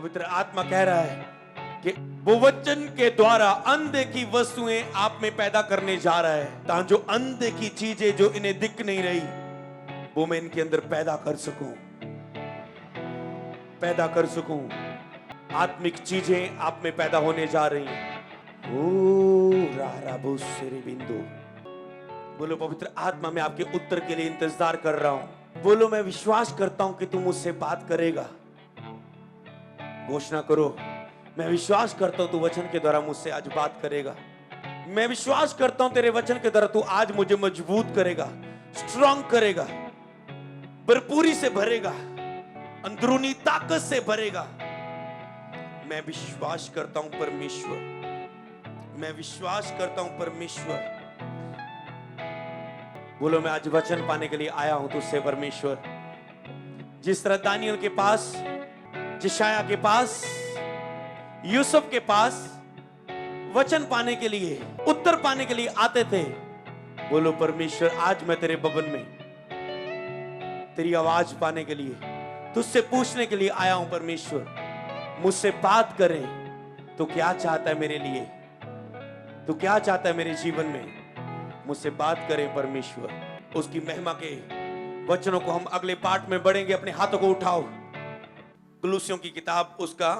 पवित्र आत्मा कह रहा है कि वो वचन के द्वारा अनदेखी वस्तुएं आप में पैदा करने जा रहा है, ताकि जो अनदेखी चीजें जो इन्हें दिख नहीं रही वो मैं इनके अंदर पैदा कर सकूं। आत्मिक चीजें आप में पैदा होने जा रही हैं। ओ रारा बुसरी बिंदु। बोलो पवित्र आत्मा, मैं आपके उत्तर के लिए इंतजार कर रहा हूं। बोलो मैं विश्वास करता हूं कि तू मुझसे बात करेगा। घोषणा करो, मैं विश्वास करता हूं तू वचन के द्वारा मुझसे आज बात करेगा। मैं विश्वास करता हूं तेरे वचन के द्वारा तू आज मुझे मजबूत करेगा, स्ट्रांग करेगा, भरपूरी से भरेगा, अंदरूनी ताकत से भरेगा। मैं विश्वास करता हूं परमेश्वर, मैं विश्वास करता हूं परमेश्वर। बोलो मैं आज वचन पाने के लिए आया हूं तुझसे परमेश्वर। जिस तरह दानियल के पास, यशायाह के पास, यूसुफ के पास वचन पाने के लिए, उत्तर पाने के लिए आते थे, बोलो परमेश्वर आज मैं तेरे भवन में तेरी आवाज पाने के लिए, तुझसे पूछने के लिए आया हूं परमेश्वर। मुझसे बात करें, तो क्या चाहता है मेरे लिए, तू क्या चाहता है मेरे जीवन में, मुझसे बात करें परमेश्वर। उसकी महिमा के वचनों को हम अगले पाठ में बढ़ेंगे। अपने हाथों को उठाओ, कुलुस्सियों की किताब उसका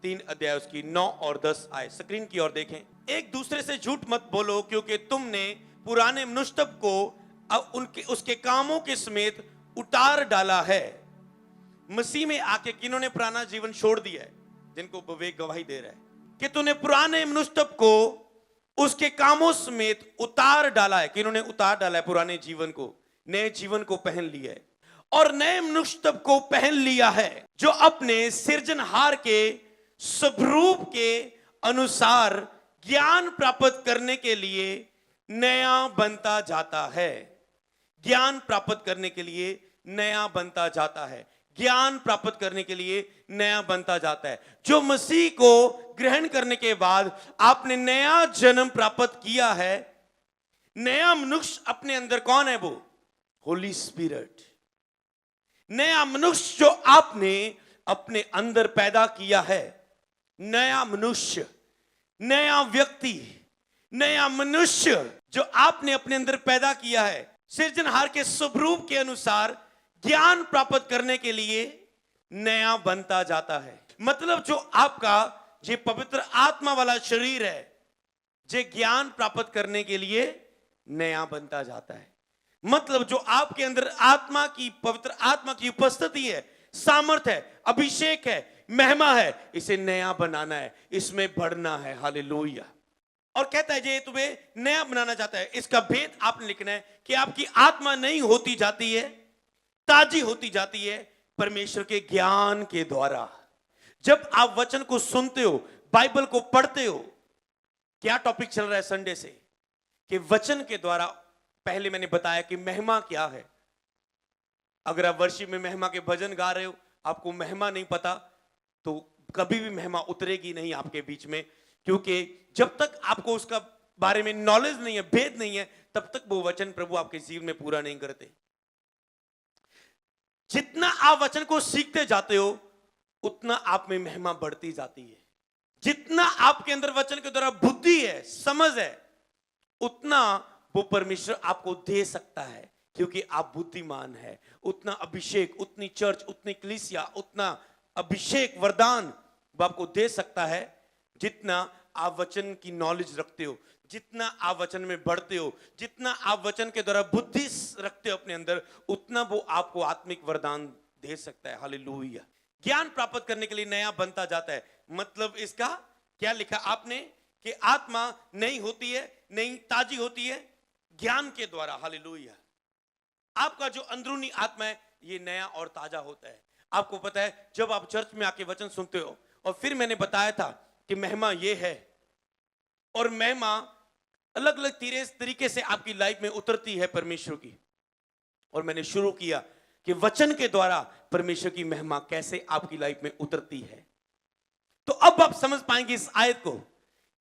3 अध्याय उसकी 9 और 10 आए। स्क्रीन की ओर देखें। एक दूसरे से झूठ मत बोलो, क्योंकि तुमने पुराने मनुष्य को उनके उसके कामों के समेत उतार डाला है। मसीह में आके किन्होंने पुराना जीवन छोड़ दिया है, जिनको विवेक गवाही दे रहा है कि तूने पुराने मनुष्य को उसके कामों समेत उतार डाला है। किन्होंने उतार डाला है पुराने जीवन को, नए जीवन को पहन लिया है और नए मनुष्य को पहन लिया है, जो अपने सृजनहार के स्वरूप के अनुसार ज्ञान प्राप्त करने के लिए नया बनता जाता है। ज्ञान प्राप्त करने के लिए नया बनता जाता है। ज्ञान प्राप्त करने के लिए नया बनता जाता है। जो मसीह को ग्रहण करने के बाद आपने नया जन्म प्राप्त किया है, नया मनुष्य अपने अंदर कौन है? वो होली स्पिरिट। नया मनुष्य जो आपने अपने अंदर पैदा किया है, नया मनुष्य, नया व्यक्ति, नया मनुष्य जो आपने अपने अंदर पैदा किया है, सृजनहार के स्वरूप के अनुसार ज्ञान प्राप्त करने के लिए नया बनता जाता है। मतलब जो आपका ये पवित्र आत्मा वाला शरीर है, जे ज्ञान प्राप्त करने के लिए नया बनता जाता है। मतलब जो आपके अंदर आत्मा की, पवित्र आत्मा की उपस्थिति है, सामर्थ है, अभिषेक है, महिमा है, इसे नया बनाना है, इसमें बढ़ना है। हालेलुया। और कहता है जे तुम्हें नया बनाना चाहता है। इसका भेद आपने लिखना है कि आपकी आत्मा नई होती जाती है, ताजी होती जाती है परमेश्वर के ज्ञान के द्वारा। जब आप वचन को सुनते हो, बाइबल को पढ़ते हो, क्या टॉपिक चल रहा है संडे से, कि वचन के द्वारा। पहले मैंने बताया कि महिमा क्या है। अगर आप वर्शिप में महिमा के भजन गा रहे हो, आपको महिमा नहीं पता, तो कभी भी महिमा उतरेगी नहीं आपके बीच में, क्योंकि जब तक आपको उसका बारे में नॉलेज नहीं है, भेद नहीं है, तब तक वो वचन प्रभु आपके जीवन में पूरा नहीं करते। जितना आप वचन को सीखते जाते हो, उतना आप में महिमा बढ़ती जाती है। जितना आपके अंदर वचन के द्वारा बुद्धि है, समझ है, उतना वो परमेश्वर आपको दे सकता है, क्योंकि आप बुद्धिमान है। उतना अभिषेक, उतनी चर्च, उतनी कलीसिया, उतना अभिषेक, वरदान वो आपको दे सकता है, जितना आप वचन की नॉलेज रखते हो, जितना आप वचन में बढ़ते हो, जितना आप वचन के द्वारा बुद्धि रखते हो अपने अंदर, उतना वो आपको आत्मिक वरदान दे सकता है। हालेलुया। ज्ञान प्राप्त करने के लिए नया बनता जाता है। मतलब इसका क्या लिखा आपने कि आत्मा नई होती है, नई ताजी होती है ज्ञान के द्वारा। हालेलुया। आपका जो अंदरूनी आत्मा है, ये नया और ताजा होता है। आपको पता है, जब आप चर्च में आके वचन सुनते हो, और फिर मैंने बताया था कि महिमा ये है, और महिमा अलग अलग तरीके से आपकी लाइफ में उतरती है परमेश्वर की। और मैंने शुरू किया कि वचन के द्वारा परमेश्वर की महिमा कैसे आपकी लाइफ में उतरती है। तो अब आप समझ पाएंगे इस आयत को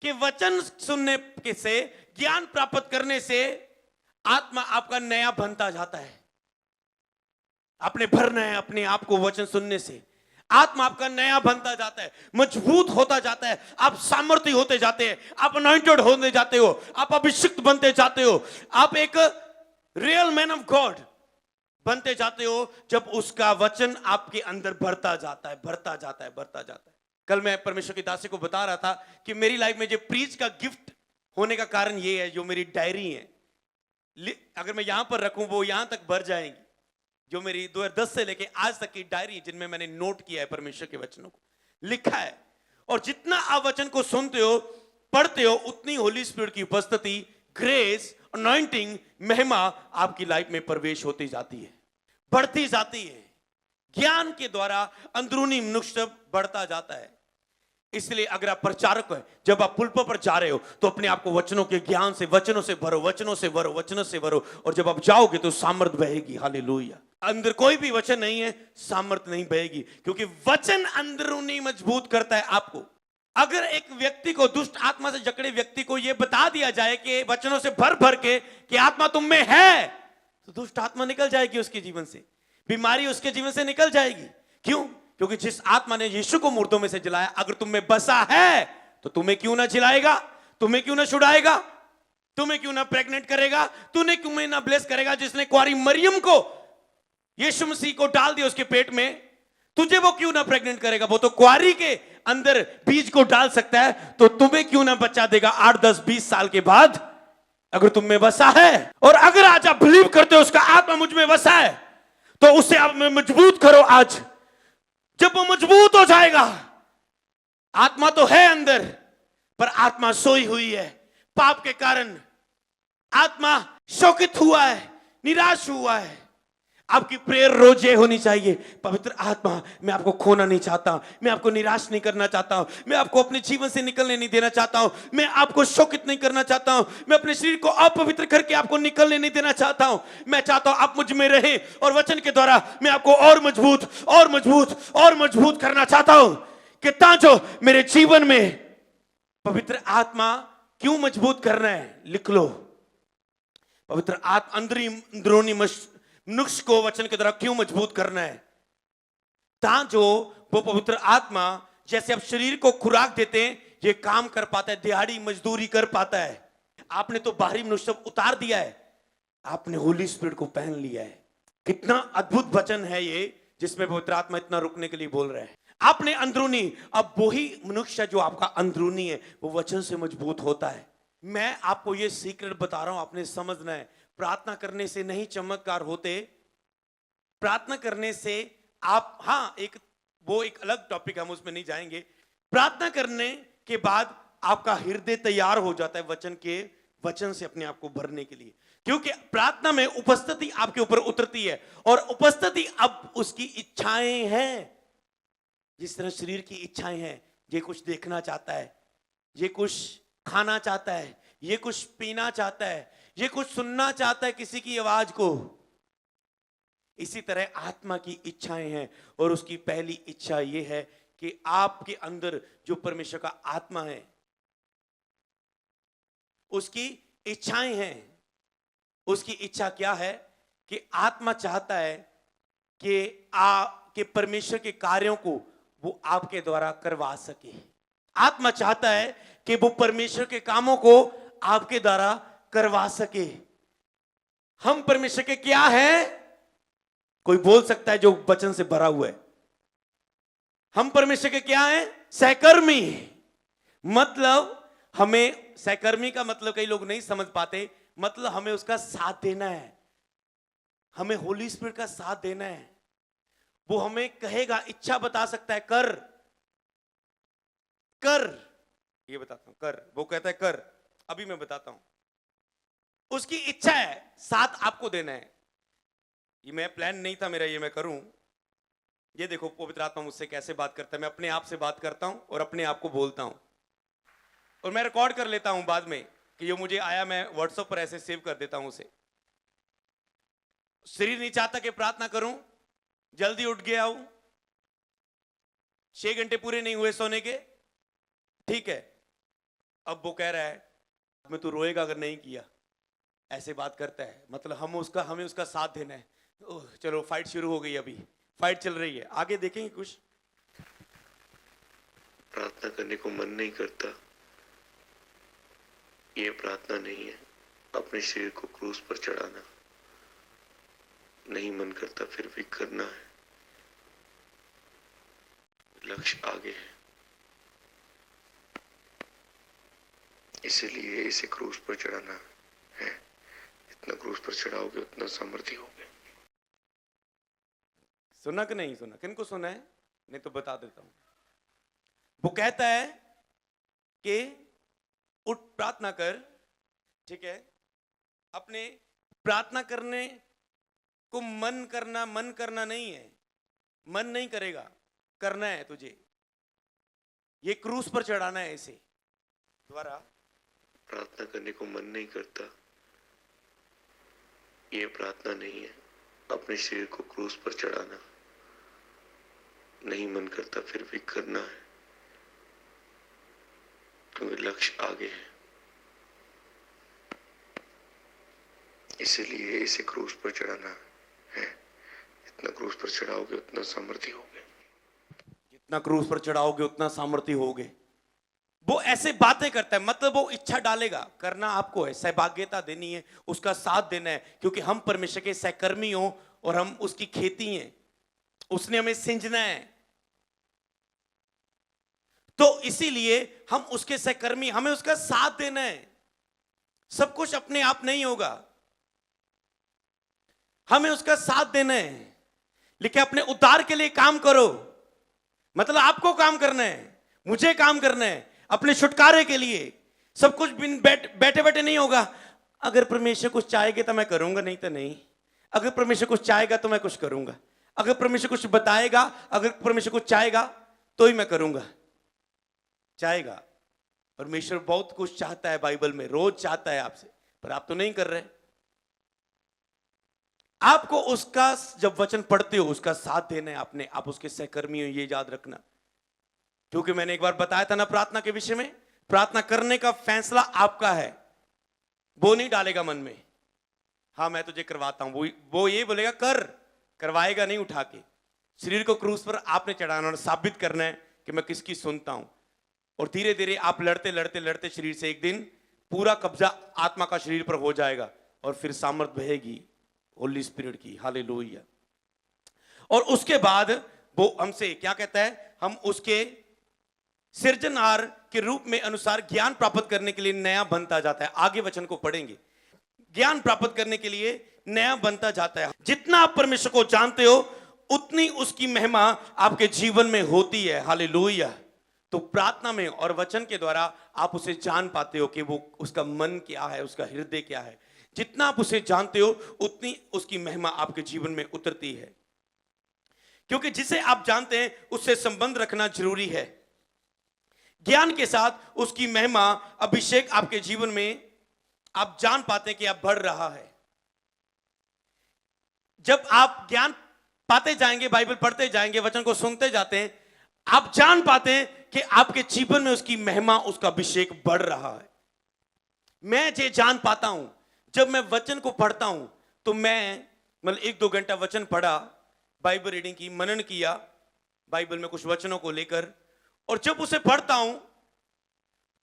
कि वचन सुनने के से, ज्ञान प्राप्त करने से आत्मा आपका नया बनता जाता है। आपने भरना है अपने आप को वचन सुनने से। आत्मा आपका नया बनता जाता है, मजबूत होता जाता है, आप सामर्थ्य होते जाते हैं, आप अनॉइंटेड होते जाते हो, आप अभिषिक्त बनते जाते हो, आप एक रियल मैन ऑफ गॉड बनते जाते हो जब उसका वचन आपके अंदर बढ़ता जाता है, बढ़ता जाता है, बढ़ता जाता है। कल मैं परमेश्वर की दासी को बता रहा था कि मेरी लाइफ में जो प्रीच का गिफ्ट होने का कारण ये है, जो मेरी डायरी है, अगर मैं यहां पर रखूं वो यहां तक भर जाएंगी। जो मेरी 2010 से लेके आज तक की डायरी, जिनमें मैंने नोट किया है परमेश्वर के वचनों को, लिखा है। और जितना आप वचन को सुनते हो, पढ़ते हो, उतनी होली स्पिरिट की उपस्थिति, ग्रेस, अनॉइंटिंग, महिमा आपकी लाइफ में प्रवेश होती जाती है, बढ़ती जाती है। ज्ञान के द्वारा अंदरूनी मनुष्य बढ़ता जाता है। इसलिए अगर आप प्रचारक हैं, जब आप पुलपो पर जा रहे हो तो अपने आप को वचनों के ज्ञान से, वचनों से भरो, वचनों से भरो, वचनों से भरो, और जब आप जाओगे तो सामर्थ बहेगी। हालेलुया। अंदर कोई भी वचन नहीं है, सामर्थ नहीं बहेगी, क्योंकि वचन अंदरूनी मजबूत करता है आपको। अगर एक व्यक्ति को, दुष्ट आत्मा से जकड़े व्यक्ति को यह बता दिया जाए कि वचनों से भर भर के कि आत्मा तुम में है, तो दुष्ट आत्मा निकल जाएगी उसके जीवन से, बीमारी उसके जीवन से निकल जाएगी। क्यों? क्योंकि जिस आत्मा ने यीशु को मुर्दों में से जिलाया, अगर तुम में बसा है तो तुम्हें क्यों ना जिलाएगा, तुम्हें क्यों ना छुड़ाएगा, तुम्हें क्यों ना प्रेग्नेंट करेगा, तुम्हें क्यों ना ब्लेस करेगा। जिसने कुंवारी मरियम को, यीशु मसीह को डाल दिया उसके पेट में, तुझे वो क्यों ना प्रेग्नेंट करेगा। वो तो कुंवारी के अंदर बीज को डाल सकता है, तो तुम्हें क्यों ना बच्चा देगा 8, 10, 20 साल के बाद, अगर तुम में बसा है। और अगर आज आप बिलीव करते हो उसका आत्मा मुझ में बसा है, तो उसे आप मजबूत करो आज। जब वो मजबूत हो जाएगा, आत्मा तो है अंदर, पर आत्मा सोई हुई है पाप के कारण। आत्मा शोकित हुआ है, निराश हुआ है। आपकी प्रेयर रोज ये होनी चाहिए, पवित्र आत्मा, मैं आपको खोना नहीं चाहता, मैं आपको निराश नहीं करना चाहता हूं, मैं आपको अपने जीवन से निकलने नहीं देना चाहता हूं, मैं आपको शोकित नहीं करना चाहता हूं, मैं अपने शरीर को अपवित्र करके आपको निकलने नहीं देना चाहता हूं। मैं चाहता हूं आप मुझ में रहे, और वचन के द्वारा मैं आपको और मजबूत और मजबूत और मजबूत करना चाहता हूं। कि ताकि मेरे जीवन में पवित्र आत्मा क्यों मजबूत करना है, लिख लो। पवित्र आत्मा अंदरूनी मनुष्य को वचन के द्वारा क्यों मजबूत करना है, ताकि वो पवित्र आत्मा, जैसे आप शरीर को खुराक देते हैं, ये काम कर पाता है, दिहाड़ी मजदूरी कर पाता है। आपने तो बाहरी मनुष्य उतार दिया है, आपने होली स्पिरिट को पहन लिया है। कितना अद्भुत वचन है ये, जिसमें पवित्र आत्मा इतना रुकने के लिए बोल रहे हैं। आपने अंदरूनी, अब वही मनुष्य जो आपका अंदरूनी है, वो वचन से मजबूत होता है। मैं आपको ये सीक्रेट बता रहा हूं, आपने समझना है। प्रार्थना करने से नहीं चमत्कार होते, प्रार्थना करने से आप, हाँ, वो एक अलग टॉपिक, हम उसमें नहीं जाएंगे। प्रार्थना करने के बाद आपका हृदय तैयार हो जाता है वचन से अपने आप को भरने के लिए, क्योंकि प्रार्थना में उपस्थिति आपके ऊपर उतरती है, और उपस्थिति अब उसकी इच्छाएं हैं। जिस तरह शरीर की इच्छाएं हैं, ये कुछ देखना चाहता है, ये कुछ खाना चाहता है, ये कुछ पीना चाहता है, ये कुछ सुनना चाहता है किसी की आवाज को, इसी तरह आत्मा की इच्छाएं हैं। और उसकी पहली इच्छा यह है कि आपके अंदर जो परमेश्वर का आत्मा है, उसकी इच्छाएं हैं। उसकी इच्छा क्या है? कि आत्मा चाहता है कि परमेश्वर के कार्यों को वो आपके द्वारा करवा सके। आत्मा चाहता है कि वो परमेश्वर के कामों को आपके द्वारा करवा सके। हम परमेश्वर के क्या हैं? कोई बोल सकता है जो वचन से भरा हुआ है। हम परमेश्वर के क्या हैं? सहकर्मी। मतलब हमें, सहकर्मी का मतलब कई लोग नहीं समझ पाते, मतलब हमें उसका साथ देना है, हमें होली स्पिरिट का साथ देना है। वो हमें कहेगा, इच्छा बता सकता है, कर कर, ये बताता हूं, कर, वो कहता है कर, अभी मैं बताता हूं। उसकी इच्छा है, साथ आपको देना है। ये मैं प्लान नहीं था मेरा, ये मैं करूं। ये देखो पवित्र आत्मा मुझसे कैसे बात करता है। मैं अपने आप से बात करता हूं और अपने आप को बोलता हूं, और मैं रिकॉर्ड कर लेता हूं बाद में कि ये मुझे आया, मैं व्हाट्सएप पर ऐसे सेव कर देता हूं उसे। शरीर नहीं चाहता कि प्रार्थना करूं, जल्दी उठ गया हूं, 6 घंटे पूरे नहीं हुए सोने के, ठीक है। अब वो कह रहा है मैं, तू रोएगा अगर नहीं किया, ऐसे बात करता है। मतलब हमें उसका साथ देना है। चलो फाइट शुरू हो गई, अभी फाइट चल रही है, आगे देखेंगे कुछ। प्रार्थना करने को मन नहीं करता, ये प्रार्थना नहीं है। अपने शरीर को क्रूस पर चढ़ाना नहीं मन करता, फिर भी करना है। लक्ष्य आगे है, इसीलिए इसे क्रूस पर चढ़ाना है। जितना क्रूस पर चढ़ाओगे उतना सामर्थ्य होगे। सुना कि नहीं सुना? किनको सुना है? नहीं तो बता देता हूं। वो कहता है कि उठ प्रार्थना कर, ठीक है? अपने प्रार्थना करने को मन करना नहीं है। मन नहीं करेगा, करना है तुझे। ये क्रूस पर चढ़ाना है इसे। दोबारा, प्रार्थना करने को मन नहीं करता, ये प्रार्थना नहीं है। अपने शरीर को क्रूस पर चढ़ाना नहीं मन करता, फिर भी करना है, क्योंकि लक्ष्य आगे है। इसीलिए इसे क्रूस पर चढ़ाना है। जितना क्रूस पर चढ़ाओगे उतना सामर्थ्य होगे। जितना क्रूस पर चढ़ाओगे उतना सामर्थ्य होगे। वो ऐसे बातें करता है, मतलब वो इच्छा डालेगा। करना आपको है, सहभागिता देनी है, उसका साथ देना है, क्योंकि हम परमेश्वर के सहकर्मी हो और हम उसकी खेती हैं। उसने हमें सिंचना है, तो इसीलिए हम उसके सहकर्मी, हमें उसका साथ देना है। सब कुछ अपने आप नहीं होगा, हमें उसका साथ देना है। लेकिन अपने उद्धार के लिए काम करो, मतलब आपको काम करना है, मुझे काम करना है, अपने छुटकारे के लिए। सब कुछ बैठे बैठे नहीं होगा। अगर परमेश्वर कुछ चाहेगा तो मैं करूंगा, नहीं तो नहीं। अगर परमेश्वर कुछ चाहेगा तो मैं कुछ करूंगा। अगर परमेश्वर कुछ बताएगा, अगर परमेश्वर कुछ चाहेगा तो ही मैं करूंगा। चाहेगा, परमेश्वर बहुत कुछ चाहता है, बाइबल में रोज चाहता है आपसे, पर आप तो नहीं कर रहे। आपको उसका, जब वचन पढ़ते हो, उसका साथ देना है आपने। आप उसके सहकर्मी हो, ये याद रखना। क्योंकि मैंने एक बार बताया था ना प्रार्थना के विषय में, प्रार्थना करने का फैसला आपका है। वो नहीं डालेगा मन में, हाँ मैं तुझे करवाता हूं। वो ये बोलेगा कर, करवाएगा नहीं उठा के। शरीर को क्रूस पर आपने चढ़ाना और साबित करना है कि मैं किसकी सुनता हूं। और धीरे धीरे आप लड़ते लड़ते लड़ते शरीर से एक दिन पूरा कब्जा आत्मा का शरीर पर हो जाएगा, और फिर सामर्थ बहेगी होली स्पिरिट की। हालेलुया। और उसके बाद वो हमसे क्या कहता है? हम उसके सृजनहार के रूप में अनुसार ज्ञान प्राप्त करने के लिए नया बनता जाता है। आगे वचन को पढ़ेंगे। ज्ञान प्राप्त करने के लिए नया बनता जाता है। जितना आप परमेश्वर को जानते हो उतनी उसकी महिमा आपके जीवन में होती है। हालेलुया। तो प्रार्थना में और वचन के द्वारा आप उसे जान पाते हो कि वो उसका मन क्या है, उसका हृदय क्या है। जितना आप उसे जानते हो उतनी उसकी महिमा आपके जीवन में उतरती है। क्योंकि जिसे आप जानते हैं उससे संबंध रखना जरूरी है। ज्ञान के साथ उसकी महिमा, अभिषेक आपके जीवन में आप जान पाते हैं कि आप बढ़ रहा है। जब आप ज्ञान पाते जाएंगे, बाइबल पढ़ते जाएंगे, वचन को सुनते जाते हैं, आप जान पाते हैं कि आपके जीवन में उसकी महिमा, उसका अभिषेक बढ़ रहा है। मैं ये जान पाता हूं, जब मैं वचन को पढ़ता हूं तो मैं मतलब 1-2 घंटा वचन पढ़ा, बाइबल रीडिंग की, मनन किया बाइबल में कुछ वचनों को लेकर, और जब उसे पढ़ता हूं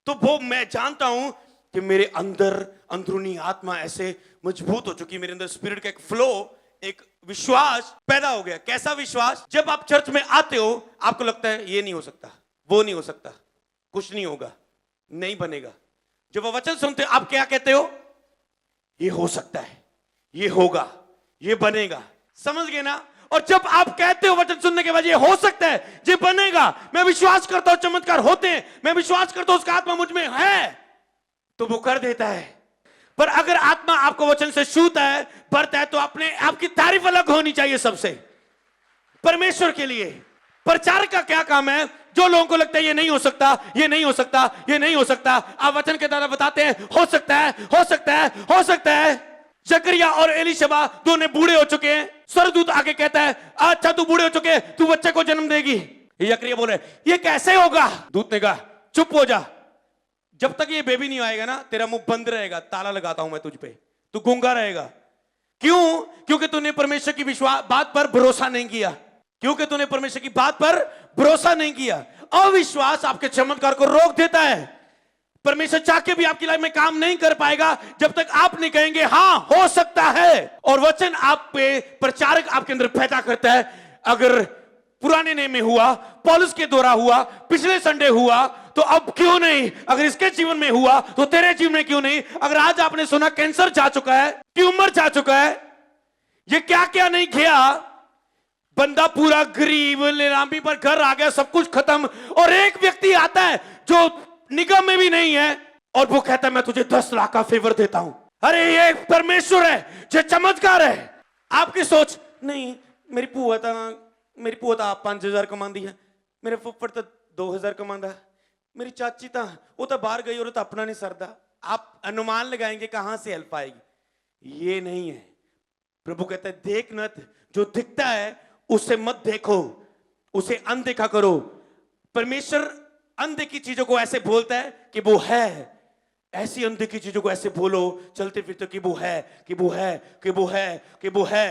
तो वो मैं जानता हूं कि मेरे अंदर अंदरूनी आत्मा ऐसे मजबूत हो चुकी, मेरे अंदर स्पिरिट का एक फ्लो, एक विश्वास पैदा हो गया। कैसा विश्वास? जब आप चर्च में आते हो आपको लगता है ये नहीं हो सकता, वो नहीं हो सकता, कुछ नहीं होगा, नहीं बनेगा। जब आप वचन सुनते हो आप क्या कहते हो? ये हो सकता है, ये होगा, ये बनेगा। समझ गए ना? और जब आप कहते हो वचन सुनने के बाद ये हो सकता है, ये बनेगा, मैं विश्वास करता हूं चमत्कार होते हैं, मैं विश्वास करता हूं उसका आत्मा मुझ में है, तो वो कर देता है। पर अगर आत्मा आपको वचन से छूता है, भरता है, तो अपने आपकी तारीफ अलग होनी चाहिए सबसे, परमेश्वर के लिए। प्रचार का क्या काम है? जो लोगों को लगता है ये नहीं हो सकता, ये नहीं हो सकता, ये नहीं हो सकता, आप वचन के द्वारा बताते हैं हो सकता है, हो सकता है, हो सकता है। जकरिया और एलीशबा दोनों बूढ़े हो चुके हैं। स्वर्गदूत आके कहता है अच्छा तू बूढ़े हो चुके, तू बच्चे को जन्म देगी। जकरिया बोले ये कैसे होगा? दूत ने कहा चुप हो जा, जब तक ये बेबी नहीं आएगा ना तेरा मुंह बंद रहेगा, ताला लगाता हूं मैं तुझ पे, तू गूंगा रहेगा। क्यों? क्योंकि तूने परमेश्वर की विश्वास बात पर भरोसा नहीं किया, क्योंकि तूने परमेश्वर की बात पर भरोसा नहीं किया। अविश्वास आपके चमत्कार को रोक देता है। परमेश्वर चाह के भी आपकी लाइफ में काम नहीं कर पाएगा जब तक आप नहीं कहेंगे हां हो सकता है। और वचन आप पे प्रचारक आपके अंदर पैदा करता है। अगर पुराने नियम में हुआ, पौलुस के द्वारा हुआ, पिछले संडे हुआ, तो अब क्यों नहीं? अगर इसके जीवन में हुआ तो तेरे जीवन में क्यों नहीं? अगर आज आपने सुना कैंसर जा चुका है, ट्यूमर जा चुका है, ये क्या क्या नहीं किया, बंदा पूरा गरीब नीलामी पर घर आ गया, सब कुछ खत्म, और एक व्यक्ति आता है जो निगम में भी नहीं है और वो कहता है मैं तुझे 10 लाख का फेवर देता हूं। अरे ये परमेश्वर है जो चमत्कार है। आपकी सोच नहीं, मेरी पुआ था 5,000 कमांदी है, मेरे फुफ्फड़ तो 2,000 कमांदा है, मेरी चाची था वो तो बाहर गई और तो अपना नहीं सरदा। आप अनुमान लगाएंगे कहां से हेल्प आएगी। ये नहीं है। प्रभु कहता है देख मत, जो दिखता है उसे मत देखो, उसे अनदेखा करो। परमेश्वर अनदेखी चीजों को ऐसे बोलता है कि वो है, ऐसी अनदेखी चीजों को ऐसे बोलो चलते फिरते कि वो है, कि वो है, कि वो है, कि वो है,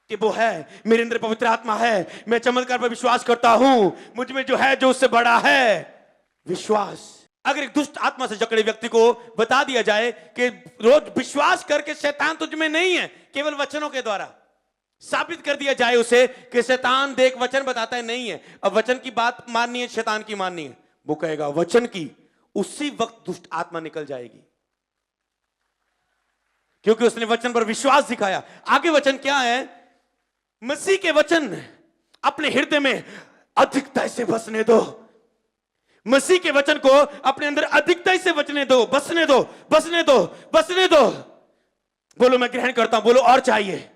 कि वो है। मेरे अंदर पवित्र आत्मा है, मैं चमत्कार पर विश्वास करता हूं, मुझ में जो है जो उससे बड़ा है विश्वास। अगर एक दुष्ट आत्मा से जकड़े व्यक्ति को बता दिया जाए कि रोज विश्वास करके शैतान तुझ में नहीं है, केवल वचनों के द्वारा साबित कर दिया जाए उसे कि शैतान देख वचन बताता है नहीं है, अब वचन की बात माननी है, शैतान की माननी है, वो कहेगा वचन की, उसी वक्त दुष्ट आत्मा निकल जाएगी, क्योंकि उसने वचन पर विश्वास दिखाया। आगे वचन क्या है? मसीह के वचन अपने हृदय में अधिकता से बसने दो। मसीह के वचन को अपने अंदर अधिकता से बचने दो, बसने दो, बसने दो, बसने दो। बोलो मैं ग्रहण करता हूं, बोलो और चाहिए,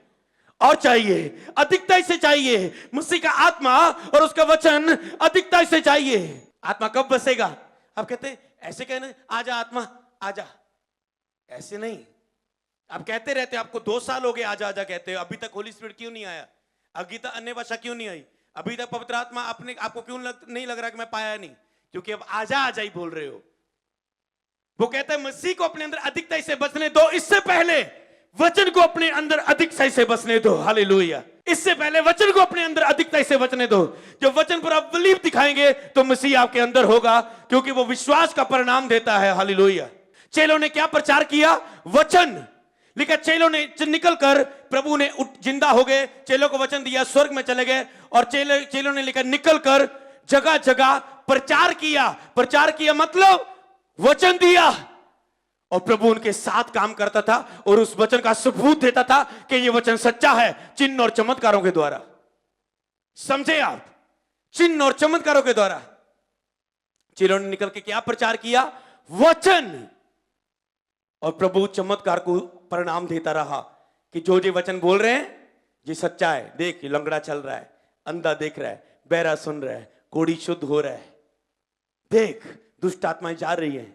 और चाहिए, अधिकता से चाहिए। मसीह का आत्मा और उसका वचन अधिकता से चाहिए। आत्मा कब बसेगा? आप कहते हैं ऐसे कहने आजा आत्मा आजा, ऐसे नहीं। आप कहते रहते, आपको 2 साल हो गए आजा आजा कहते हो, अभी तक होली स्पिरिट क्यों नहीं आया? अभी तक अन्य भाषा क्यों नहीं आई? अभी तक पवित्र आत्मा आपको क्यों नहीं लग रहा कि मैं पाया नहीं? क्योंकि अब आजा आजा ही बोल रहे हो। वो कहता है मसीह को अपने अंदर अधिकता से बसने दो, इससे पहले वचन को अपने अंदर अधिकता से बसने दो। हालेलुया। इससे पहले वचन को अपने अंदर अधिकता से बचने दो। जब वचन पर आप बिलीव दिखाएंगे तो मसीह आपके अंदर होगा, क्योंकि वो विश्वास का परिणाम देता है। हालेलुया। चेलों ने क्या प्रचार किया? वचन। लिखा चेलों ने निकलकर, प्रभु ने जिंदा हो गए, चेलों को वचन दिया, स्वर्ग में चले गए, और चेलों ने लिखा निकलकर जगह जगह प्रचार किया। प्रचार किया मतलब वचन दिया, और प्रभु उनके साथ काम करता था और उस वचन का सबूत देता था कि यह वचन सच्चा है, चिन्ह और चमत्कारों के द्वारा। समझे आप? चिन्ह और चमत्कारों के द्वारा चेलों ने निकल के क्या प्रचार किया? वचन। और प्रभु चमत्कार को परिणाम देता रहा कि जो वचन बोल रहे हैं ये सच्चा है। देख ये लंगड़ा चल रहा है, अंधा देख रहा है, बहरा सुन रहा है, कोढ़ी शुद्ध हो रहा है, देख दुष्ट आत्माएं जा रही है।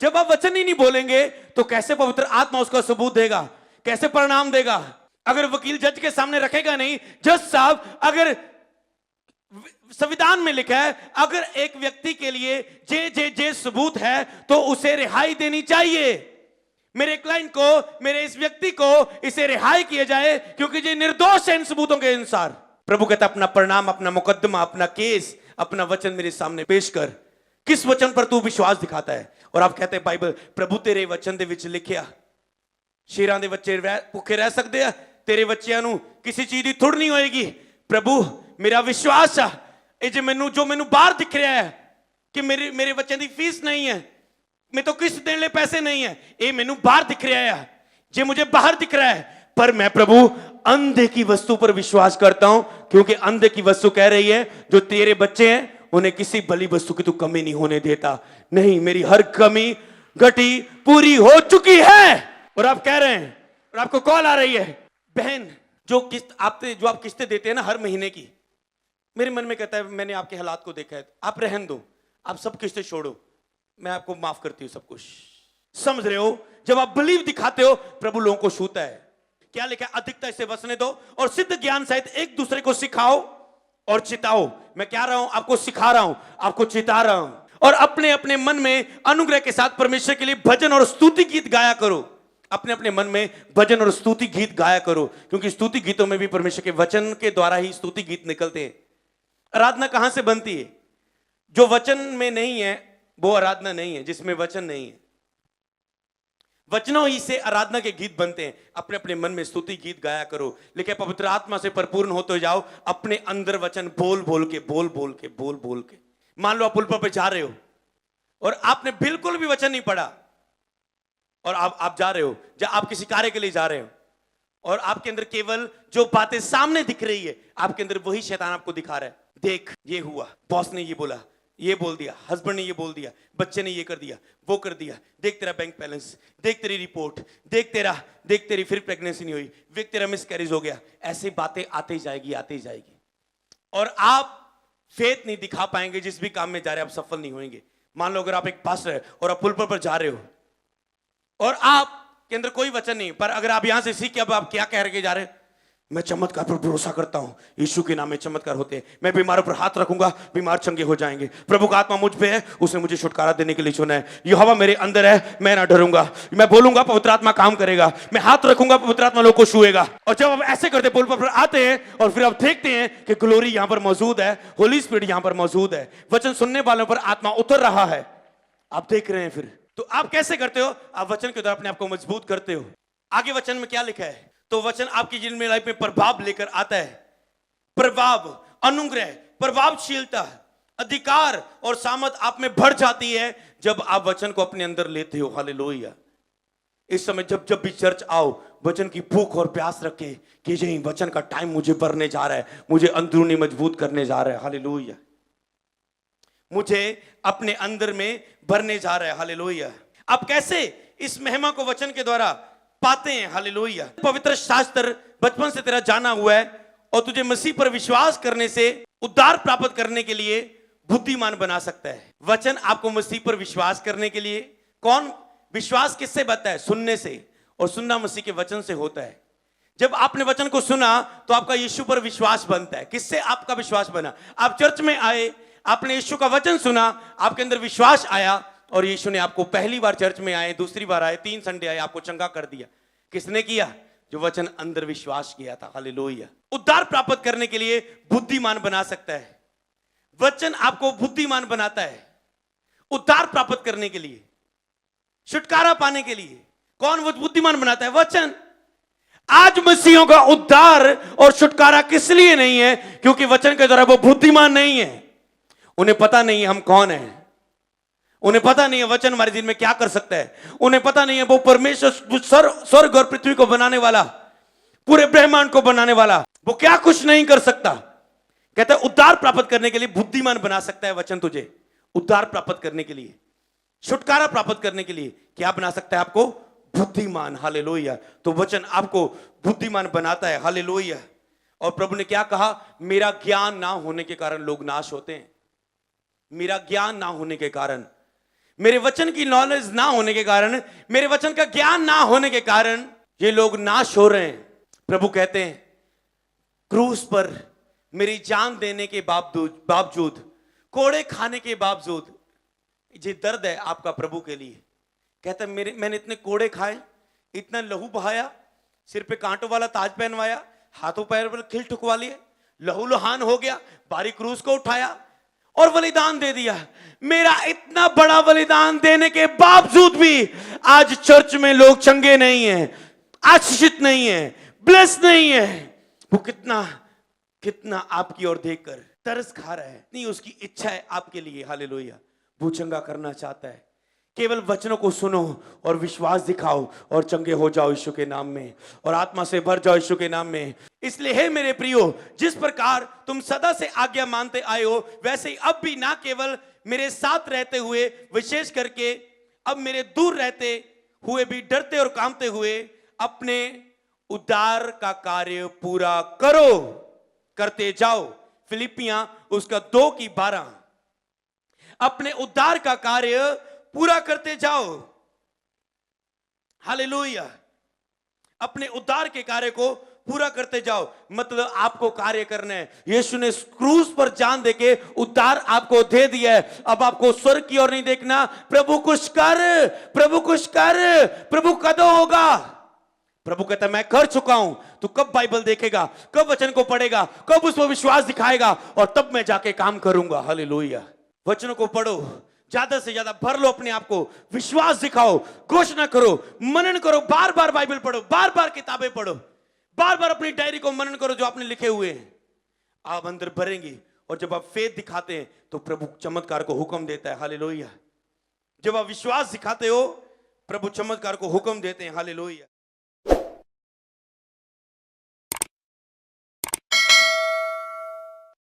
जब आप वचन ही नहीं बोलेंगे तो कैसे पवित्र आत्मा उसका सबूत देगा, कैसे परिणाम देगा? अगर वकील जज के सामने रखेगा नहीं, जज साहब, अगर संविधान में लिखा है अगर एक व्यक्ति के लिए जे सबूत है तो उसे रिहाई देनी चाहिए। मेरे क्लाइंट को, मेरे इस व्यक्ति को इसे रिहाई किया जाए क्योंकि ये निर्दोष है इन सबूतों के अनुसार। प्रभु कहता अपना परिणाम, अपना मुकदमा, अपना केस, अपना वचन मेरे सामने पेश कर। किस वचन पर तू विश्वास दिखाता है? और आप कहते हैं बाइबल, प्रभु तेरे वचन दे विच लिखिया शेरां दे बच्चे भुखे रह सकते हैं, तेरे बच्चियां नू किसी चीज की थुड़ नहीं होएगी। प्रभु मेरा विश्वास है जो मैनू बाहर दिख रहा है कि मेरे बच्चों की फीस नहीं है, मैं तो किस्त देने लिए पैसे नहीं है, ये मैनू बाहर दिख रहा है, जो मुझे बाहर दिख रहा है, पर मैं प्रभु अंधे की वस्तु पर विश्वास करता हूं, क्योंकि अंधे की वस्तु कह रही है जो तेरे बच्चे हैं उन्हें किसी भली वस्तु की तू कमी नहीं होने देता। नहीं, मेरी हर कमी घटी पूरी हो चुकी है। और आप कह रहे हैं, और आपको कॉल आ रही है, बहन जो आप किस्तें देते हैं ना हर महीने की, मेरे मन में कहता है मैंने आपके हालात को देखा है, आप रहन दो, आप सब किस्तें छोड़ो, मैं आपको माफ करती हूं सब कुछ। समझ रहे हो? जब आप बिलीव दिखाते हो प्रभु लोगों को छूता है। क्या लिखा है? अधिकता से बसने दो और सिद्ध ज्ञान सहित एक दूसरे को सिखाओ और चिताओ। मैं क्या रहा हूं? आपको सिखा रहा हूं, आपको चिता रहा हूं। और अपने अपने मन में अनुग्रह के साथ परमेश्वर के लिए भजन और स्तुति गीत गाया करो। अपने अपने मन में भजन और स्तुति गीत गाया करो, क्योंकि स्तुति गीतों में भी परमेश्वर के वचन के द्वारा ही स्तुति गीत निकलते हैं। आराधना कहां से बनती है? जो वचन में नहीं है वो आराधना नहीं है, जिसमें वचन नहीं है। वचनों ही से आराधना के गीत बनते हैं। अपने अपने मन में स्तुति गीत गाया करो, लेकिन पवित्र आत्मा से परिपूर्ण होते जाओ, अपने अंदर वचन बोल बोल के। मान लो आप पुल पर जा रहे हो और आपने बिल्कुल भी वचन नहीं पढ़ा, और आप जा रहे हो, आप किसी कार्य के लिए जा रहे हो, और आपके अंदर केवल जो बातें सामने दिख रही है, आपके अंदर वही शैतान आपको दिखा रहा है। देख ये हुआ, बॉस ने ये बोला, ये बोल दिया, हस्बैंड ने ये बोल दिया, बच्चे ने ये कर दिया, वो कर दिया, देख तेरा बैंक बैलेंस, देख तेरी रिपोर्ट, देख तेरी फिर प्रेगनेंसी नहीं हुई, देख तेरा मिसकैरेज हो गया। ऐसी बातें आती जाएगी, और आप फेथ नहीं दिखा पाएंगे। जिस भी काम में जा रहे हैं आप सफल नहीं होंगे। मान लो अगर आप एक पास्टर है और आप पुल पर जा रहे हो और आपके अंदर कोई वचन नहीं, पर अगर आप यहां से सीख के अब आप क्या कह के जा रहे हैं, मैं चमत्कार पर भरोसा करता हूं, यीशु के नाम में चमत्कार होते हैं, मैं बीमारों पर हाथ रखूंगा, बीमार चंगे हो जाएंगे, प्रभु का आत्मा मुझ पे है, उसने मुझे छुटकारा देने के लिए चुना है, यहोवा मेरे अंदर है, मैं ना डरूंगा, मैं बोलूंगा पवित्र आत्मा काम करेगा, मैं हाथ रखूंगा पवित्र आत्मा लोग को छुएगा। और जब आप ऐसे करते पुल पर आते हैं और फिर आप देखते हैं कि ग्लोरी यहां पर मौजूद है, होली स्पिरिट यहां पर मौजूद है, वचन सुनने वालों पर आत्मा उतर रहा है, आप देख रहे हैं। फिर तो आप कैसे करते हो? आप वचन के द्वारा अपने आप को मजबूत करते हो। आगे वचन में क्या लिखा है? तो वचन आपकी जीवन में लाइफ में प्रभाव लेकर आता है। प्रभाव, अनुग्रह, प्रभावशीलता, अधिकार और सामर्थ आप में बढ़ जाती है जब आप वचन को अपने अंदर लेते हो। हालेलुया। इस समय जब भी चर्च आओ, वचन की भूख और प्यास रखे कि यही वचन का टाइम मुझे भरने जा रहा है, मुझे अंदरूनी मजबूत करने जा रहा है। हालेलुया। मुझे अपने अंदर में भरने जा रहा है। हालेलुया। आप कैसे इस महिमा को वचन के द्वारा पाते हैं? हालेलुया। पवित्र शास्त्र बचपन से तेरा जाना हुआ है और तुझे मसीह पर विश्वास करने से उद्धार प्राप्त करने के लिए बुद्धिमान बना सकता है। वचन आपको मसीह पर विश्वास करने के लिए, कौन विश्वास किससे बनता है? सुनने से, और सुनना मसीह के वचन से होता है। जब आपने वचन को सुना तो आपका यीशु पर विश्वास बनता है। किससे आपका विश्वास बना? आप चर्च में आए, आपने यीशु का वचन सुना, आपके अंदर विश्वास आया और यीशु ने आपको पहली बार चर्च में आए, दूसरी बार आए, 3 संडे आए, आपको चंगा कर दिया। किसने किया? जो वचन अंदर विश्वास किया था। हालेलुया। उद्धार प्राप्त करने के लिए बुद्धिमान बना सकता है। वचन आपको बुद्धिमान बनाता है उद्धार प्राप्त करने के लिए, छुटकारा पाने के लिए। कौन वो बुद्धिमान बनाता है? वचन। आज मसीहों का उद्धार और छुटकारा किस लिए नहीं है? क्योंकि वचन के द्वारा वो बुद्धिमान नहीं है। उन्हें पता नहीं है हम कौन है, उन्हें पता नहीं है वचन हमारे दिन में क्या कर सकता है, उन्हें पता नहीं है वो परमेश्वर स्वर्ग और पृथ्वी को बनाने वाला, पूरे ब्रह्मांड को बनाने वाला, वो क्या कुछ नहीं कर सकता। कहता है उद्धार प्राप्त करने के लिए बुद्धिमान बना सकता है वचन तुझे। उद्धार प्राप्त करने के लिए, छुटकारा प्राप्त करने के लिए क्या बना सकता है? आपको बुद्धिमान। हालेलुया। तो वचन आपको बुद्धिमान बनाता है। हालेलुया। और प्रभु ने क्या कहा? मेरा ज्ञान ना होने के कारण लोग नाश होते हैं। मेरा ज्ञान ना होने के कारण, मेरे वचन की नॉलेज ना होने के कारण, मेरे वचन का ज्ञान ना होने के कारण ये लोग नाश हो रहे हैं। प्रभु कहते हैं क्रूस पर मेरी जान देने के बावजूद, कोड़े खाने के बावजूद, ये दर्द है आपका प्रभु के लिए। कहता है मैंने इतने कोड़े खाए, इतना लहू बहाया, सिर पे कांटों वाला ताज पहनवाया, हाथों पैर पर खिल ठुकवा लिए, लहू लुहान हो गया, भारी क्रूस को उठाया और बलिदान दे दिया। मेरा इतना बड़ा बलिदान देने के बावजूद भी आज चर्च में लोग चंगे नहीं हैं, आशीषित नहीं है, ब्लेस नहीं है। वो कितना आपकी ओर देखकर तरस खा रहा है। नहीं, उसकी इच्छा है आपके लिए। हालेलुया। वो चंगा करना चाहता है। केवल वचनों को सुनो और विश्वास दिखाओ और चंगे हो जाओ यीशु के नाम में, और आत्मा से भर जाओ यीशु के नाम में। इसलिए हे मेरे प्रियो, जिस प्रकार तुम सदा से आज्ञा मानते आए हो, वैसे ही अब भी ना केवल मेरे साथ रहते हुए, विशेष करके अब मेरे दूर रहते हुए भी डरते और कांपते हुए अपने उद्धार का कार्य पूरा करते जाओ। फिलिपियां उसका 2:12। अपने उद्धार का कार्य पूरा करते जाओ। हालेलुया। अपने उद्धार के कार्य को पूरा करते जाओ। मतलब आपको कार्य करना है। यीशु ने क्रूस पर जान देके उद्धार आपको दे दिया है। अब आपको स्वर्ग की ओर नहीं देखना, प्रभु कुछ कर, प्रभु कुछ कर, प्रभु कदों होगा। प्रभु कहता है मैं कर चुका हूं, तू कब बाइबल देखेगा, कब वचन को पढ़ेगा, कब उस पर विश्वास दिखाएगा, और तब मैं जाके काम करूंगा। हालेलुया। वचनों को पढ़ो, ज्यादा से ज्यादा भर लो अपने आप को, विश्वास दिखाओ, घोषणा करो, मनन करो, बार बार बाइबल पढ़ो, बार बार किताबें पढ़ो, बार बार अपनी डायरी को मनन करो जो आपने लिखे हुए हैं। आप अंदर भरेंगे और जब आप फेथ दिखाते हैं तो प्रभु चमत्कार को हुक्म देता है। हालेलुया। जब आप विश्वास दिखाते हो प्रभु चमत्कार को हुक्म देते हैं। हालेलुया।